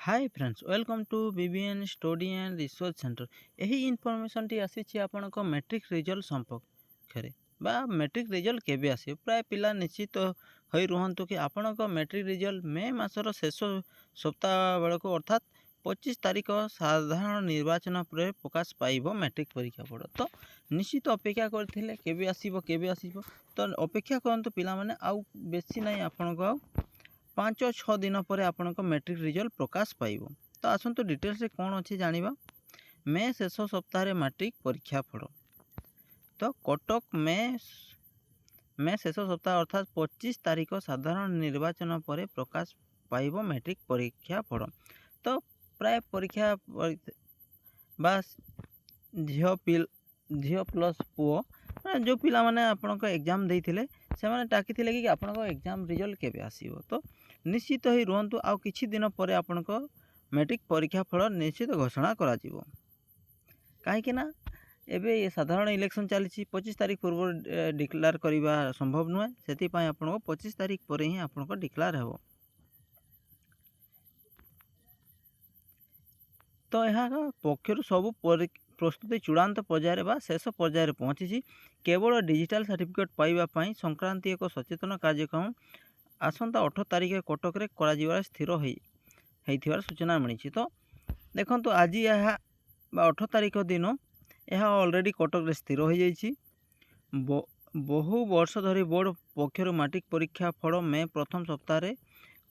Hi friends welcome to BBN study and research centre. यही information टी आसी आपन मैट्रिक रिजल्ट संपर्क बा मैट्रिक रिजल्ट केबे आसी प्राय पिला निश्चित हो रुहतु कि आपण मैट्रिक रिजल्ट मे मासर शेष सप्ताह बेलू अर्थात 25 तारीख साधारण निर्वाचन पर प्रकाश पाइब मैट्रिक परीक्षा फल। तो निश्चित अपेक्षा करते केबे आसीबो तो अपेक्षा करंतु पिला माने आउ बेसी नहीं आपण 5-6 दिन पर आपण मैट्रिक रिजल्ट प्रकाश पाइब। तो आसतु डिटेल्स कौन अच्छी जानिबा। मे शेष सप्ताह मैट्रिक परीक्षा फल। तो कटक मे शेष सप्ताह अर्थात 25 तारीख साधारण निर्वाचन पर प्रकाश पाइब मैट्रिक परीक्षा फल। तो प्राय परीक्षा बास झील प्लस पुओ जो पिला माने आपन एग्जाम देइथिले से माने टाकिथिले कि आपन एग्जाम रिजल्ट केबे आसीबो। तो निश्चित ही रुहतु आउ किछि दिन पर आपन मैट्रिक परीक्षा फल निश्चित घोषणा करा जिवो। काहेकि ना एबे ये साधारण इलेक्शन चली 25 तारीख पूर्व डिक्लेयर करवा संभव नुहे से आपन 25 तारीख पर ही आपन डिक्लेयर हेबो। तो यहाँ पक्षर सब प्रस्तुति चूड़ांत पर्यायर बा शेष पर्यायर पहुँची। केवल डिजिटल सर्टिफिकेट पाइबापी संक्रांति एक सचेतन कार्यक्रम आसंता 18 तारीख कटक रे करा स्थिर होइथिबार सूचना मिली। तो देखंतु आज यह 18 तारीख दिन यह ऑलरेडी कटक रे स्थिर हो जाइछि। बहु वर्ष धरी बोर्ड पक्षर मैट्रिक परीक्षा फल मे प्रथम सप्ताह रे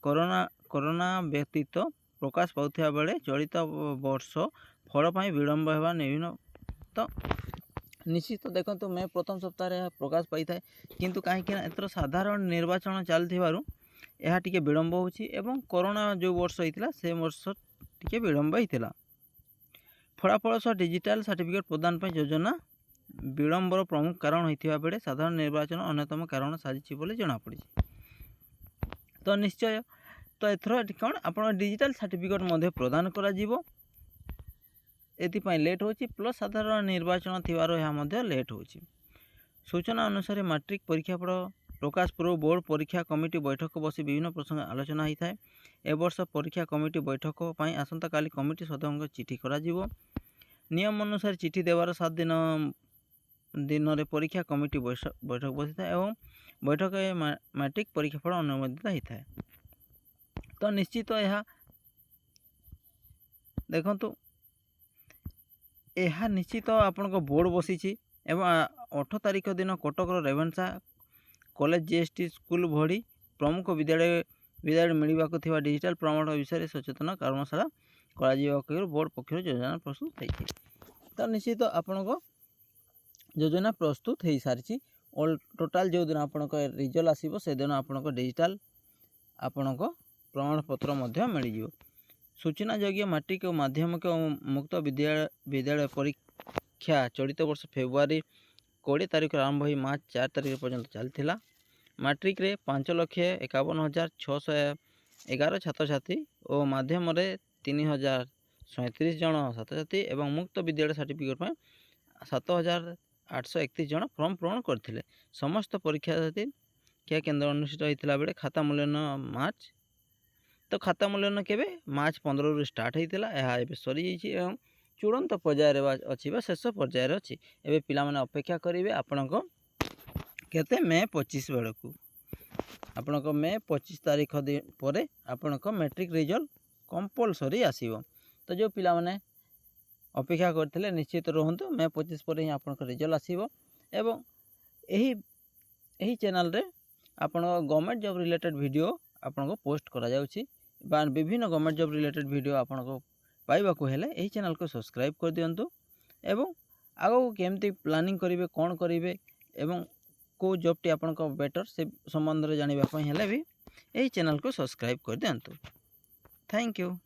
कोरोना व्यतीत प्रकाश पाउथिबा बेले चलित वर्ष फल पाई विलंब हेबा निविन। तो निश्चित देखो मे प्रथम सप्ताह प्रकाश पाई थाए किंतु कहीं एतर साधारण निर्वाचन चलू यह टिके विलंब होछि एवं कोरोना जो वर्ष होता से वर्ष टिके विलंब होता। फलाफल सह डिजिटल सर्टिफिकेट प्रदान पर योजना विलंबर प्रमुख कारण होता बेले साधारण निर्वाचन अन्यतम कारण साजिछि बोली जनापड़ी। तो निश्चय तो एथर कौन आप डिजिटल सर्टिफिकेट मध्य प्रदान करा जिवो एथिपाई लेट होछि प्लस साधारण निर्वाचन थिबारो यह मध्य लेट होछि। सूचना अनुसार मैट्रिक परीक्षा फल प्रकाश पूर्व बोर्ड परीक्षा कमिटी बैठक बसी विभिन्न प्रसंग आलोचना होता है। ए वर्ष परीक्षा कमिटी बैठक पर आसंता काली कमिटी सदस्य चिठी करा जिवो। नियम अनुसार चिठी देवार 7 दिन रे परीक्षा कमिटी बैठक बसी था एवं बैठक मैट्रिक परीक्षा फल अनुमोदित होता है। तो निश्चित यह देखंतु यह निश्चित आपण बोर्ड बसी एवं 8 तारीख दिन Cuttack Ravenshaw college GST school भड़ी प्रमुख विद्यालय मिलवाक डिजिटल प्रमाण विषय सचेतन कर्मशाला कर बोर्ड पक्ष योजना प्रस्तुत होती। तो निश्चित आपण योजना प्रस्तुत हो सारी ऑल टोटाल जो दिन आपण रिजल्ट आसो से दिन आपण डिजिटल आपण प्रमाणपत्र मिल। सूचना योग्य मैट्रिक और माध्यमिक और मुक्त विद्यालय परीक्षा चलित वर्ष फेब्रुआरी 20 तारीख आरंभ हो मार्च 4 तारीख पर्यंत चलता। मैट्रिक रे 5,51,611 छात्र छात्री और माध्यम 3,037 जन छात्र छात्री एवं मुक्त विद्यालय सर्टिफिकेट में 7,831 जन फॉर्म पूरण करते। समस्त परीक्षा केन्द्र अनुष्ठित होता बेले खाता मूल्यांकन मार्च। तो खाता मूल्यांकन केबे मार्च 15 रु स्टार्ट होता है सरी जाइए चूड़ांत पर्यायर अच्छी शेष पर्यायर अच्छी। एवं पिला माने अपेक्षा करेंगे आपण केते मे 25 बेलू आपण मे 25 तारीख पर आपण मैट्रिक रिजल्ट कंपलसरी आसीबो। तो जो पिला माने अपेक्षा करते निश्चित रुहतु मे 25 पर ही आपण रिजल्ट आसीबो। एवं यही चैनल रे आपण गवर्नमेंट जॉब रिलेटेड वीडियो आपण पोस्ट करा जाउछि बा विभिन्न गवर्नमेंट जॉब रिलेटेड वीडियो आपण पाइबा को हेले यही चैनल को सब्सक्राइब कर दियंतु एवं आगो केमती प्लानिंग करेंगे कौन करेंगे एवं को जॉब टी आपण बेटर से संबंध में जानापी हेले भी यही चैनल को सब्सक्राइब कर दियंतु। Thank you.